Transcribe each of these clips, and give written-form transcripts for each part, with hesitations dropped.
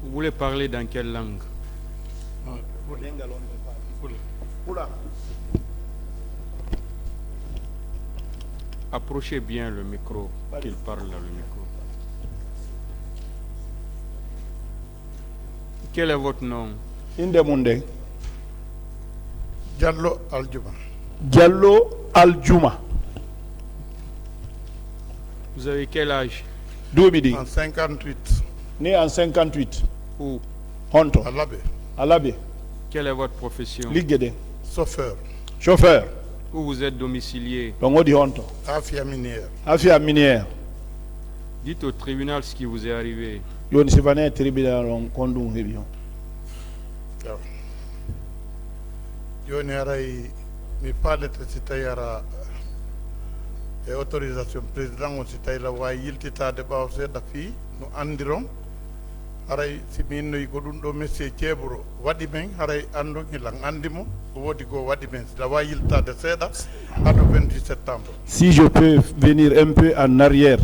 Vous voulez parler dans quelle langue? Approchez bien le micro, qu'il parle dans le micro. Quel est votre nom? Indemunde. Diallo Aljuma. Diallo Aljuma. Vous avez quel âge? Doumidi. En 58. Né en 58. Où? Honto. À l'abbé. À l'abbé. Quelle est votre profession? Ligede. Chauffeur. Chauffeur. Où vous êtes domicilié? Donc on dit Honto. Afia minière. Afia minière. Dites au tribunal ce qui vous est arrivé. Yon sivane tribunal on kondum hebion. Joni aray mi palete si tawi ara e autorisation président on si tawi la wawi yiltitade ɓaw seeɗa fii no andiron haray si min noyi ko ɗum ɗo monsieur ceeɓuro waɗi men haray andon hilan andimo ko woodi ko waɗi men siɗa wawi yiltade seeɗa haɗo 28 septembre. Si je peux venir un peu en arrière,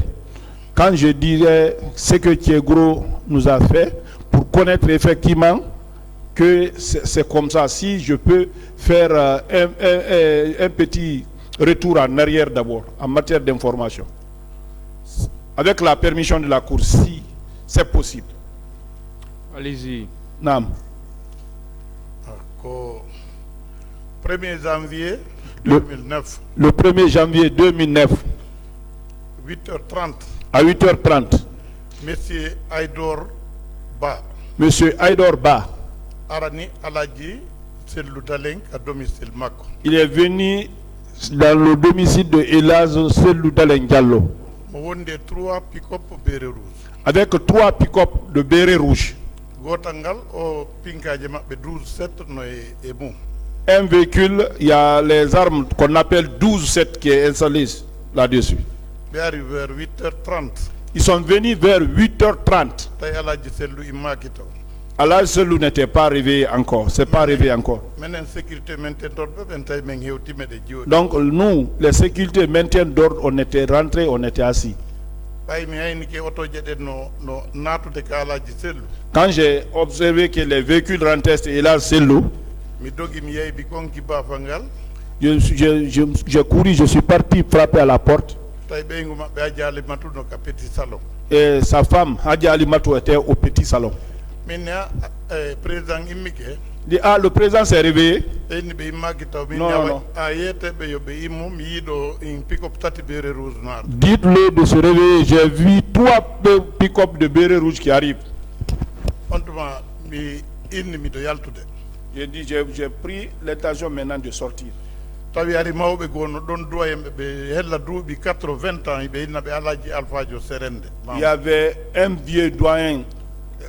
quand je dirais ce que Thiegro nous a fait pour connaître effectivement que c'est comme ça, si je peux faire un petit retour en arrière d'abord en matière d'information, avec la permission de la Cour, si c'est possible. Allez-y. Nam. Ko 1er janvier 2009. Le 1er janvier 2009, 8h30. à 8h30, Monsieur Aïdor Ba. Monsieur Aïdor Ba, Arani Aladji Sellou Daleng à domicile Mako. il est venu dans le domicile de Elaz Sellou Daleng Diallo Mo wonde 3 pick-up béré rouge. avec 3 pick-up de béret rouge. Gotangal o pinkaje mabbe 12-7 no e mum. Un véhicule, il y a les armes qu'on appelle 12-7 qui est installé là-dessus. Ɓe ari vers 8h30 Ils sont venus vers 8h30. tawi Aladji Sellou immaki taw. Elaz Sellou n'était pas réveillé encore, c'est pas réveillé encore. Menen sécurité maintenorɓe ɓen tawi men hewtima ɗe jooɗi. Donc nous, les sécurités maintien d'ordre, on était rentrés, on était assis. ɓay mi hayni ke otoje ɗen no natude ka Aladji Sellou. Quand j'ai observé que les véhicules rentraient, c'était Elaz Sellou, Mi dogi mi yeeyi mi konki bafal ngal j'ai couru, je suis parti frapper à la porte. tawi ɓeygu maɓɓe Adji Matuno ka petit salon. Et sa femme, Hadji Ali Matou, était au petit salon. Min président immike Il dit, ah, le président s'est réveillé. ɓeyni ɓe immaki taw min Non, ñawa non. a yeteɓe yoɓe immo mi yiiɗo in pick-up tati béré rouge noir. Dites-le de se réveiller. J'ai vu 3 pick-up de béret rouge qui arrivent. On tuma mi inni miɗo yaltude. J'ai dit, j'ai pris l'intention maintenant de sortir. Tawi ari mawɓe goo no ɗon duwayenɓe ɓe hella duuɓi 80 ans ɓe inna ɓe Aladji Alphadio Serende. Il y avait un vieux doyen,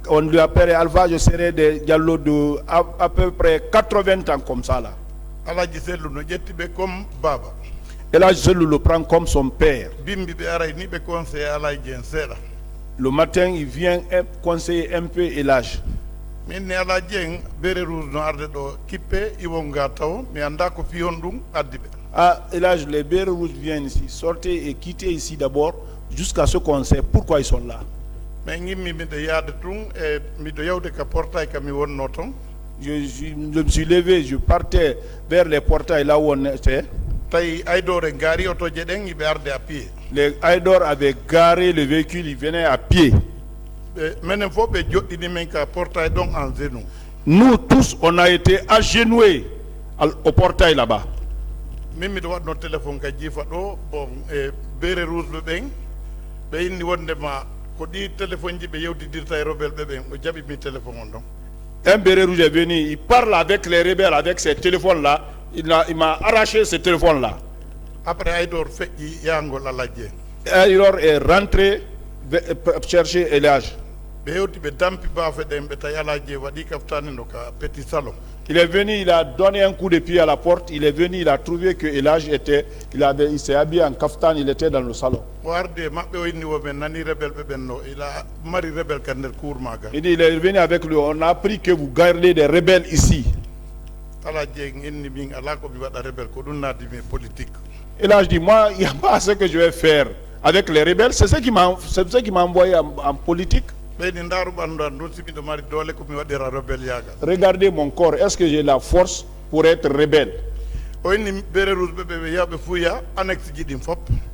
on lui appelait Alpha, je serais de Diallo de à peu près 80 ans comme ça là. Aladji Sellou no ƴetti ɓe comme baba. Et là, je le prends comme son père. Bimbi ɓe aray ni ɓe conseillé Aladji en seeɗa. Le matin, il vient conseiller un peu Elage. Min ne Aladji en béré rouge no arde ɗo kippe iwon nga taw mi anda ko fiyon ɗum addi ɓe. Ah, Elage, les bérets rouges viennent ici. Sortez et quittez ici d'abord jusqu'à ce qu'on sait pourquoi ils sont là. Mais gimmi miɗo yaade tun e miɗo yawde ka portail kami wonno toon. Je me suis levé, je partais vers les portails là où on était. Tawi Aïdor en gaari otoje ɗen iɓe arde à pied. Les Aïdor avaient garé le véhicule, ils venaient à pied. Menen fof ɓe joɗɗini men ka portail ɗon en genou. Nous tous, on a été agenoués au portail là-bas. Min miɗo waɗno téléphone ka jiifa ɗo bon e béré rouge ɓe ɓen ɓe inni wondema ko ɗi téléphone ji ɓe yewtidirta e rebelle ɓe ɓen o jaɓi mi téléphone on ɗon. Un béret rouge est venu, il parle avec les rebelles avec ces téléphones-là. Il m'a arraché ce téléphone-là. Après Aïdor feƴƴi yahgol Aladji en. Aïdor est rentré chercher Elage. ɓe hewti ɓe dampi bafe ɗen ɓe tawi Aladji waɗi kaftani no ka petit salon. Il est venu, il a donné un coup de pied à la porte. Il est venu, il a trouvé que Elage était, il s'est habillé en kaftan, il était dans le salon. o arde maɓɓe o inni women nani rebelle ɓe ɓen no ila mari rebelle ka nder cour maga. Il dit, il est venu avec lui, on a appris que vous gardez des rebelles ici. Aladji en inni min ala komi waɗa rebelle ko ɗum naadimi e politique. Elage dit, moi, il n'y a pas ce que je vais faire avec les rebelles. C'est ce qui m'a envoyé en politique. Regardez mon corps, est-ce que j'ai la force pour être rebelle?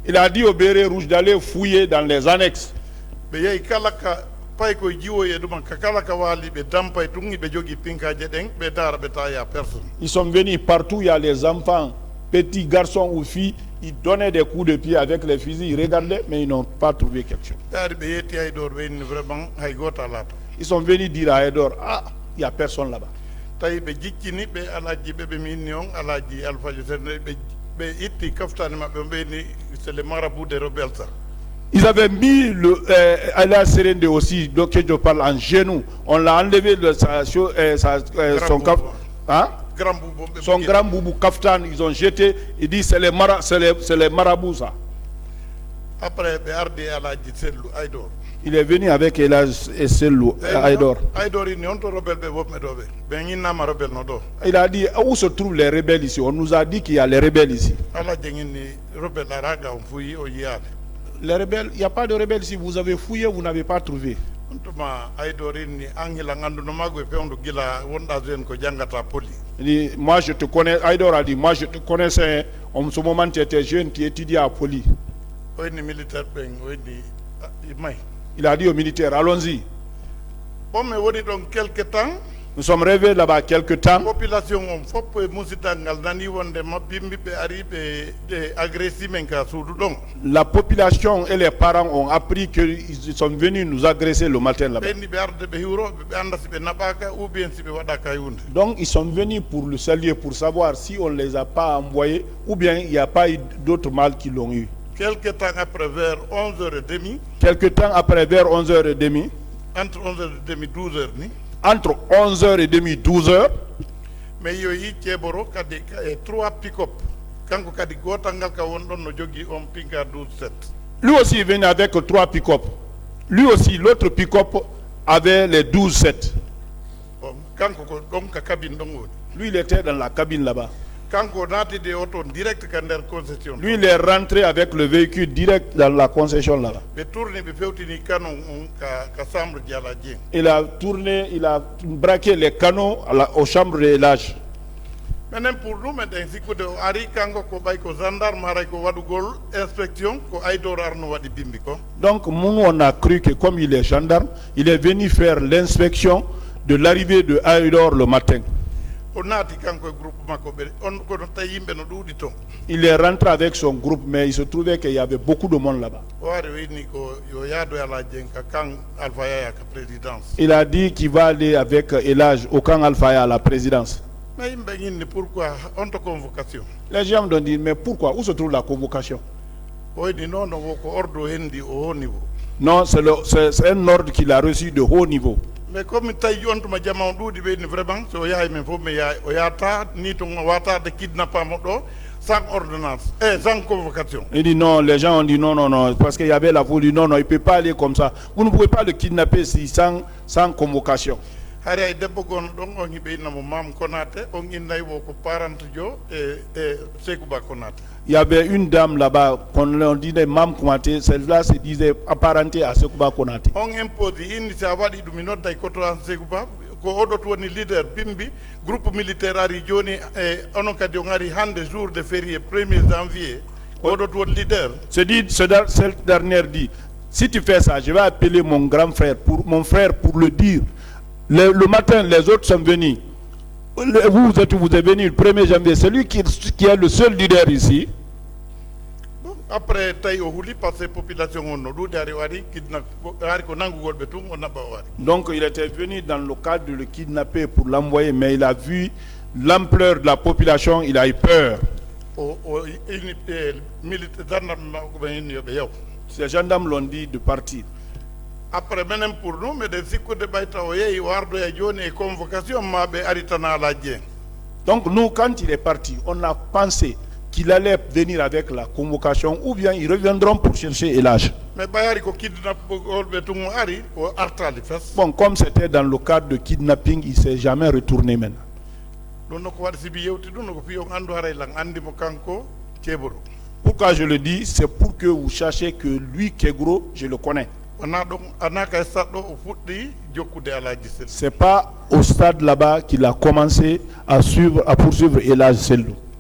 Il a dit au béret rouge d'aller fouiller dans les annexes. Ils sont venus partout, il y a les enfants, petits garçons ou filles, ils donnaient des coups de pied avec les fusils, ils regardaient, mais ils n'ont pas trouvé quelque chose. Ils sont venus dire à Aïdor, ah, il n'y a personne là-bas. Ils avaient mis Ala Serende aussi, donc je parle en genou. On l'a enlevé de son grand boubou kaftan, ils ont jeté, ils disent c'est les marabouts ça. Après, il est venu avec Elage et Selou, Aïdor. Il a dit, où se trouvent les rebelles ici? On nous a dit qu'il y a les rebelles ici. Les rebelles, il n'y a pas de rebelles ici. Vous avez fouillé, vous n'avez pas trouvé. Il dit, moi je te connais, Aïdor a dit, moi je te connaissais, en ce moment tu étais jeune, tu étudiais à Poli. Il a dit aux militaires, allons-y. Nous sommes rêvés là-bas quelque temps. La population et les parents ont appris qu'ils sont venus nous agresser le matin là-bas. Donc ils sont venus pour le saluer, pour savoir si on ne les a pas envoyés ou bien il n'y a pas eu d'autres mal qui l'ont eu. Quelque temps après, vers 11h30. Quelque temps après, vers 11h30. Entre 11h30 et 12h. Entre 11h30 et 12h. Mais il y a 3 pick-up. Lui aussi il venait avec 3 pick-up. Lui aussi, l'autre pick-up avait les 12-7. Lui il était dans la cabine là-bas. Lui, il est rentré avec le véhicule direct dans la concession là-bas. Il a tourné, il a braqué les canaux aux chambres de l'âge. Donc, nous, on a cru que comme il est gendarme, il est venu faire l'inspection de l'arrivée de Aïdor le matin. Il est rentré avec son groupe, mais il se trouvait qu'il y avait beaucoup de monde là-bas. Il a dit qu'il va aller avec Elage au camp Alphaya à la présidence. Les gens me disent, mais pourquoi? Où se trouve la convocation? Non, c'est un ordre qu'il a reçu de haut niveau. Mais comme tu as vraiment, sans ordonnance, sans convocation. Il dit non, les gens ont dit non, parce qu'il y avait la folie, non, il ne peut pas aller comme ça. Vous ne pouvez pas le kidnapper sans convocation. Il y avait une dame là-bas, qu'on disait Mam Konate, celle-là se disait apparentée à Sekouba Konate. On impose leader Bimbi, groupe militaire ari joni onon kadi on ari hande jour de férié 1er janvier. Leader. Cette dernière dit, si tu fais ça, je vais appeler mon frère pour le dire. Le matin, les autres sont venus. Vous êtes venus le 1er janvier. Celui qui est le seul leader ici. Après, population donc il était venu dans le cadre de le kidnapper pour l'envoyer, mais il a vu l'ampleur de la population, il a eu peur. Ces gendarmes l'ont dit de partir. Après, même pour nous, mais des de Baïtaoye, Wardo et John et convocation, Aritana à la Dien. Donc, nous, quand il est parti, on a pensé qu'il allait venir avec la convocation ou bien ils reviendront pour chercher Elage. Bon, comme c'était dans le cadre de kidnapping, il ne s'est jamais retourné maintenant. Pourquoi je le dis? C'est pour que vous sachiez que lui, Kegro, je le connais. C'est pas au stade là-bas qu'il a commencé à poursuivre Elhadji Cellou.